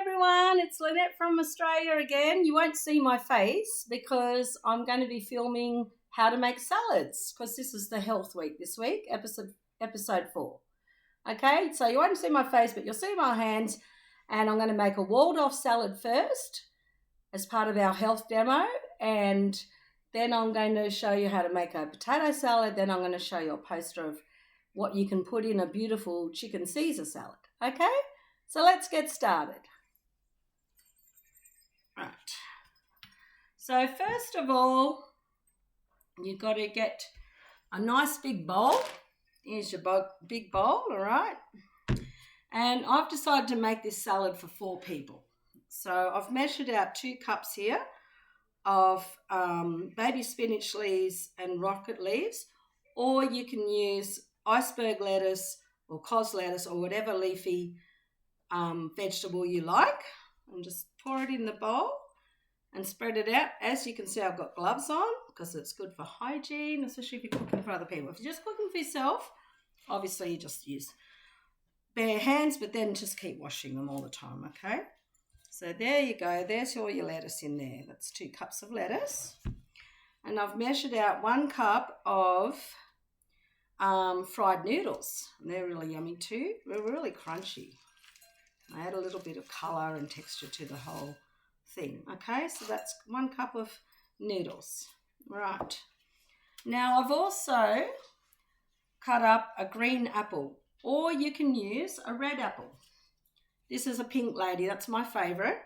everyone, it's Lynette from Australia again. You won't see my face because I'm going to be filming how to make salads because this is the health week this week, episode 4. Okay, so you won't see my face, but you'll see my hands, and I'm going to make a Waldorf salad first as part of our health demo, and then I'm going to show you how to make a potato salad. Then I'm going to show you a poster of what you can put in a beautiful chicken Caesar salad. Okay, so let's get started. Right. So first of all, you've got to get a nice big bowl. Here's your big bowl, all right? And I've decided to make this salad for 4 people. So I've measured out 2 cups here of baby spinach leaves and rocket leaves, or you can use iceberg lettuce or cos lettuce or whatever leafy vegetable you like, and just pour it in the bowl and spread it out. As you can see, I've got gloves on because it's good for hygiene, especially if you're cooking for other people. If you're just cooking for yourself, obviously you just use bare hands, but then just keep washing them all the time, okay? So there you go. There's all your lettuce in there. That's 2 cups of lettuce. And I've measured out 1 cup of fried noodles. And they're really yummy too. They're really crunchy. I add a little bit of colour and texture to the whole thing. Okay, so that's 1 cup of noodles. Right. Now I've also cut up a green apple, or you can use a red apple. This is a pink lady. That's my favourite.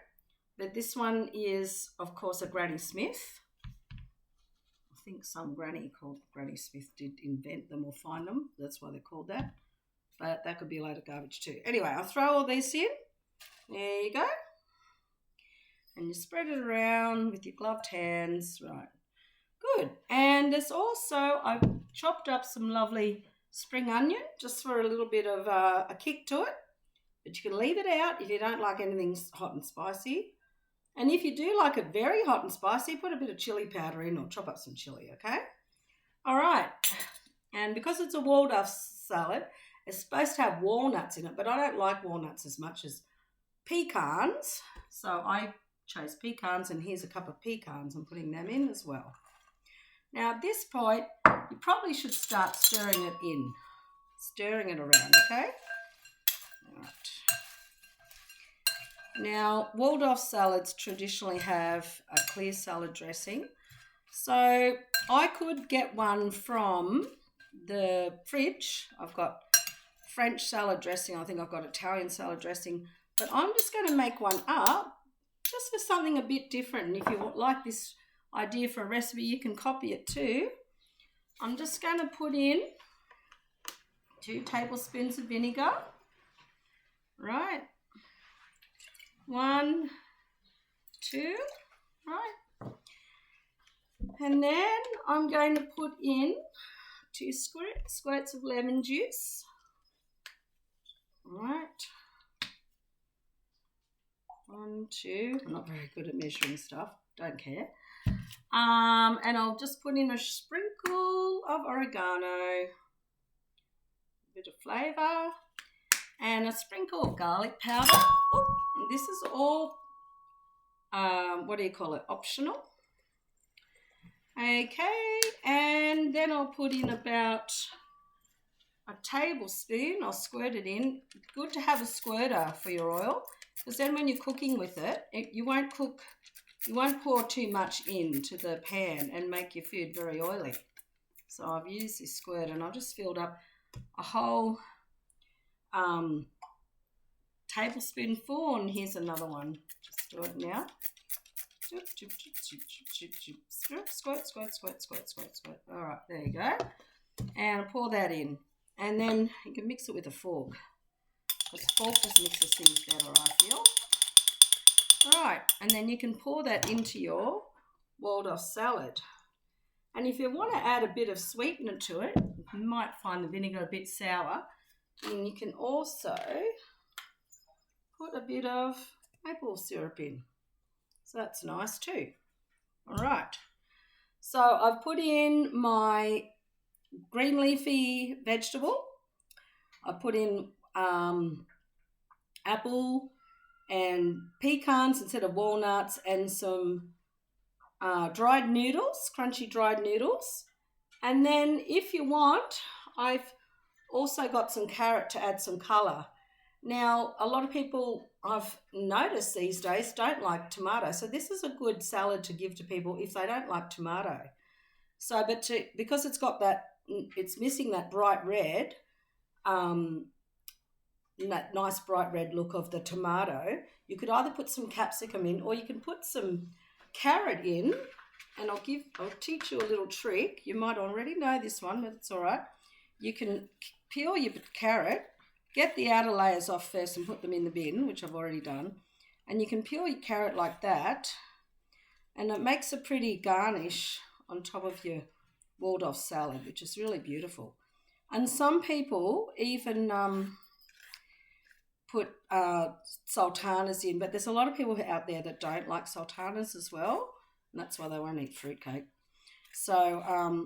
But this one is, of course, a Granny Smith. I think some granny called Granny Smith did invent them or find them. That's why they're called that. But that could be a load of garbage too. Anyway, I'll throw all these in. There you go. And you spread it around with your gloved hands. Right. Good. And there's also, I've chopped up some lovely spring onion just for a little bit of a kick to it. But you can leave it out if you don't like anything hot and spicy. And if you do like it very hot and spicy, put a bit of chili powder in or chop up some chili, okay? All right. And because it's a Waldorf salad, it's supposed to have walnuts in it, but I don't like walnuts as much as pecans. So I chose pecans, and here's a cup of pecans. I'm putting them in as well. Now at this point, you probably should start stirring it around, okay? All right. Now, Waldorf salads traditionally have a clear salad dressing. So I could get one from the fridge. I've got French salad dressing. I think I've got Italian salad dressing. But I'm just going to make one up just for something a bit different. And if you like this idea for a recipe, you can copy it too. I'm just going to put in 2 tablespoons of vinegar. Right. 1, 2, right. And then I'm going to put in 2 squirts of lemon juice. All right. 1, 2. I'm not very good at measuring stuff. Don't care. And I'll just put in a sprinkle of oregano, a bit of flavour, and a sprinkle of garlic powder. Oh, this is all, optional. Okay, and then I'll put in about a tablespoon. I'll squirt it in. Good to have a squirter for your oil, because then when you're cooking with it, you won't pour too much into the pan and make your food very oily. So I've used this squirt, and I've just filled up a whole tablespoonful, and here's another one. Just do it now. Squirt. All right, there you go. And pour that in. And then you can mix it with a fork, because fork just mixes things better, I feel. All right, and then you can pour that into your Waldorf salad. And if you want to add a bit of sweetener to it, you might find the vinegar a bit sour, and you can also put a bit of maple syrup in. So that's nice too. All right. So I've put in my green leafy vegetable. I put in apple, and pecans instead of walnuts, and some dried noodles, crunchy dried noodles. And then if you want, I've also got some carrot to add some colour. Now, a lot of people I've noticed these days don't like tomato, so this is a good salad to give to people if they don't like tomato. So, because it's got that, it's missing that bright red, that nice bright red look of the tomato, you could either put some capsicum in, or you can put some carrot in. And I'll teach you a little trick. You might already know this one, but it's all right. You can peel your carrot, get the outer layers off first and put them in the bin, which I've already done. And you can peel your carrot like that, and it makes a pretty garnish on top of your Waldorf salad, which is really beautiful. And some people even put sultanas in, but there's a lot of people out there that don't like sultanas as well, and that's why they won't eat fruitcake. So,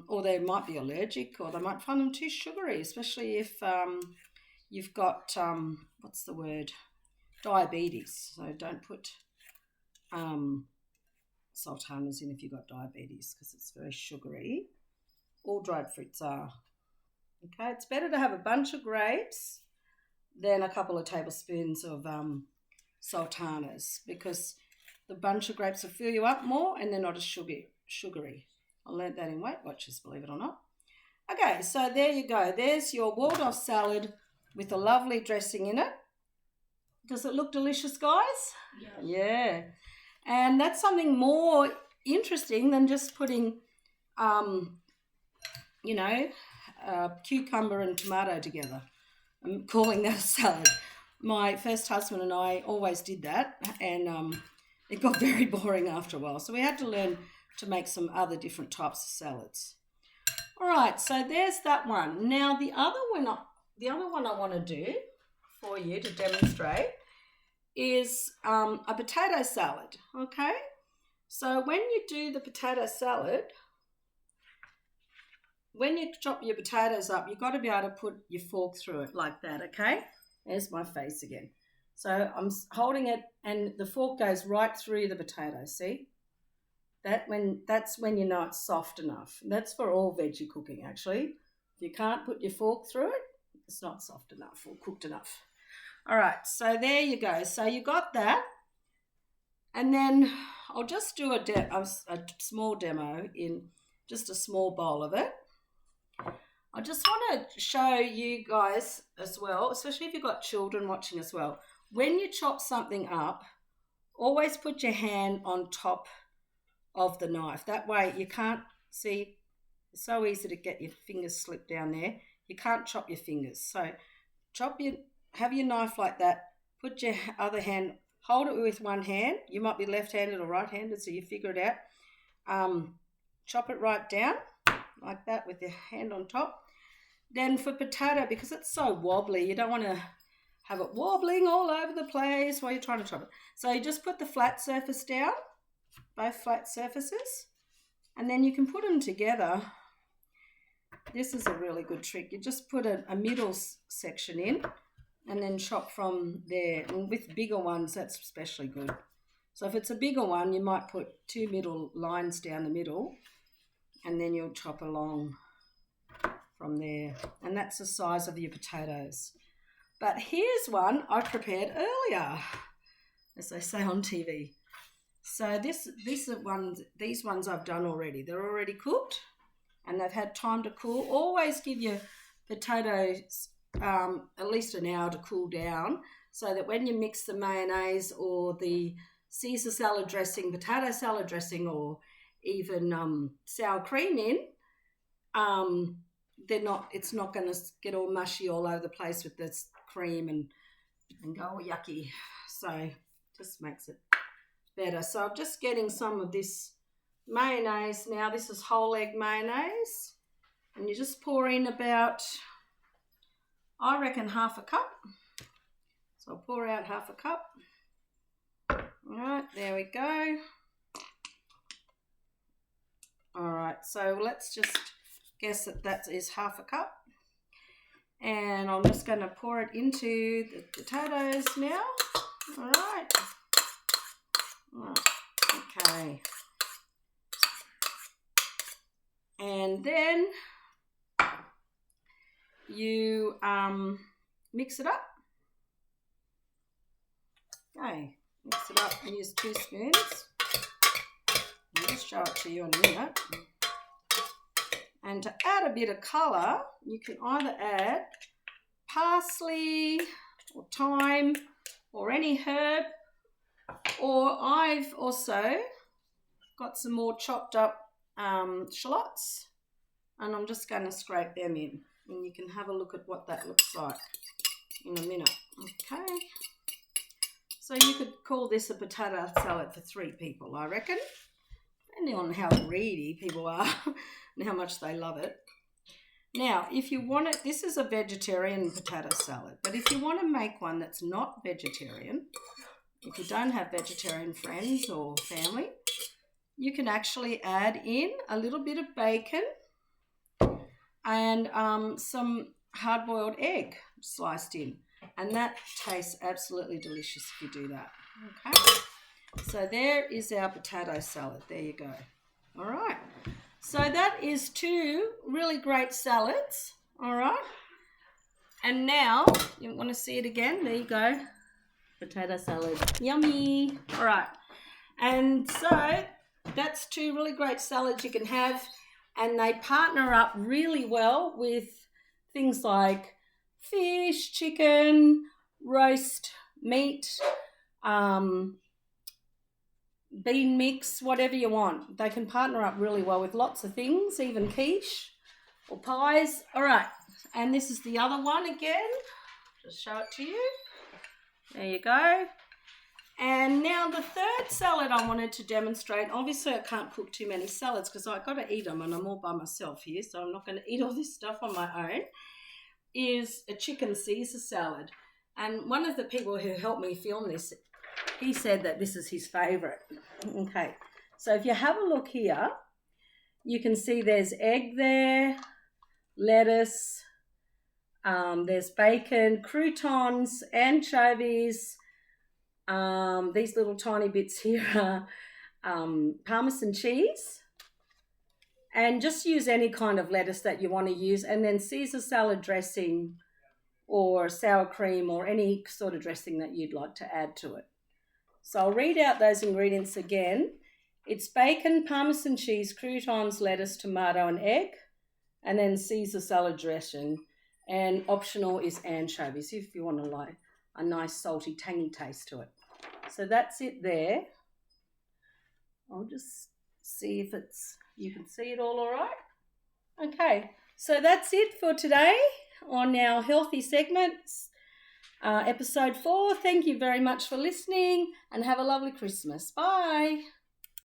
or they might be allergic, or they might find them too sugary, especially if you've got, diabetes. So don't put sultanas in if you've got diabetes, because it's very sugary. All dried fruits are. Okay, it's better to have a bunch of grapes than a couple of tablespoons of sultanas, because the bunch of grapes will fill you up more and they're not as sugary. I learnt that in Weight Watchers, believe it or not. Okay, so there you go. There's your Waldorf salad with a lovely dressing in it. Does it look delicious, guys? Yeah. And that's something more interesting than just putting, cucumber and tomato together. I'm calling that a salad. My first husband and I always did that, and it got very boring after a while. So we had to learn to make some other different types of salads. All right, so there's that one. Now the other one I want to do for you to demonstrate is a potato salad. Okay, so when you do the potato salad, when you chop your potatoes up, you've got to be able to put your fork through it like that, okay? There's my face again. So I'm holding it, and the fork goes right through the potato, see? That's when you know it's soft enough. That's for all veggie cooking, actually. If you can't put your fork through it, it's not soft enough or cooked enough. All right, so there you go. So you got that. And then I'll just do a small demo in just a small bowl of it. I just want to show you guys as well, especially if you've got children watching as well. When you chop something up, always put your hand on top of the knife. That way you can't see, it's so easy to get your fingers slipped down there. You can't chop your fingers. So have your knife like that, put your other hand, hold it with one hand. You might be left-handed or right-handed, so you figure it out. Chop it right down like that with your hand on top. Then for potato, because it's so wobbly, you don't want to have it wobbling all over the place while you're trying to chop it. So you just put the flat surface down, both flat surfaces, and then you can put them together. This is a really good trick. You just put a middle section in and then chop from there. And with bigger ones, that's especially good. So if it's a bigger one, you might put 2 middle lines down the middle, and then you'll chop along from there. And that's the size of your potatoes. But here's one I prepared earlier, as they say on TV. So these ones I've done already. They're already cooked and they've had time to cool. Always give your potatoes at least an hour to cool down, so that when you mix the mayonnaise or the Caesar salad dressing, potato salad dressing, or even sour cream in, it's not going to get all mushy all over the place with this cream and go all yucky. So just makes it better. So I'm just getting some of this mayonnaise now. This is whole egg mayonnaise, and you just pour in about, I reckon, half a cup. So I'll pour out half a cup. All right, there we go. All right, so let's just guess that is half a cup. And I'm just going to pour it into the potatoes now. All right. Okay. And then you mix it up. Okay, mix it up and use 2 spoons. I'll just show it to you in a minute. And to add a bit of colour, you can either add parsley or thyme or any herb, or I've also got some more chopped up shallots, and I'm just going to scrape them in, and you can have a look at what that looks like in a minute. Okay, so you could call this a potato salad for 3 people, I reckon, depending on how greedy people are and how much they love it. Now, if you want it, this is a vegetarian potato salad, but if you want to make one that's not vegetarian, if you don't have vegetarian friends or family, you can actually add in a little bit of bacon and some hard-boiled egg sliced in, and that tastes absolutely delicious if you do that. Okay, so there is our potato salad. There you go. All right, so that is 2 really great salads. All right, and now you want to see it again. There you go, potato salad, yummy. All right, and so that's 2 really great salads you can have, and they partner up really well with things like fish, chicken, roast meat, bean mix, whatever you want. They can partner up really well with lots of things, even quiche or pies. All right, and this is the other one again. Just show it to you. There you go. And now the 3rd salad I wanted to demonstrate, obviously I can't cook too many salads because I've got to eat them and I'm all by myself here, so I'm not going to eat all this stuff on my own, is a chicken Caesar salad. And one of the people who helped me film this, he said that this is his favourite. Okay, so if you have a look here, you can see there's egg there, lettuce, there's bacon, croutons, anchovies. These little tiny bits here are Parmesan cheese, and just use any kind of lettuce that you want to use, and then Caesar salad dressing or sour cream or any sort of dressing that you'd like to add to it. So I'll read out those ingredients again. It's bacon, Parmesan cheese, croutons, lettuce, tomato and egg, and then Caesar salad dressing, and optional is anchovies if you want to like a nice salty tangy taste to it. So that's it there. I'll just see if you can see it all right. Okay, so that's it for today on our healthy segments, episode 4. Thank you very much for listening and have a lovely Christmas. Bye.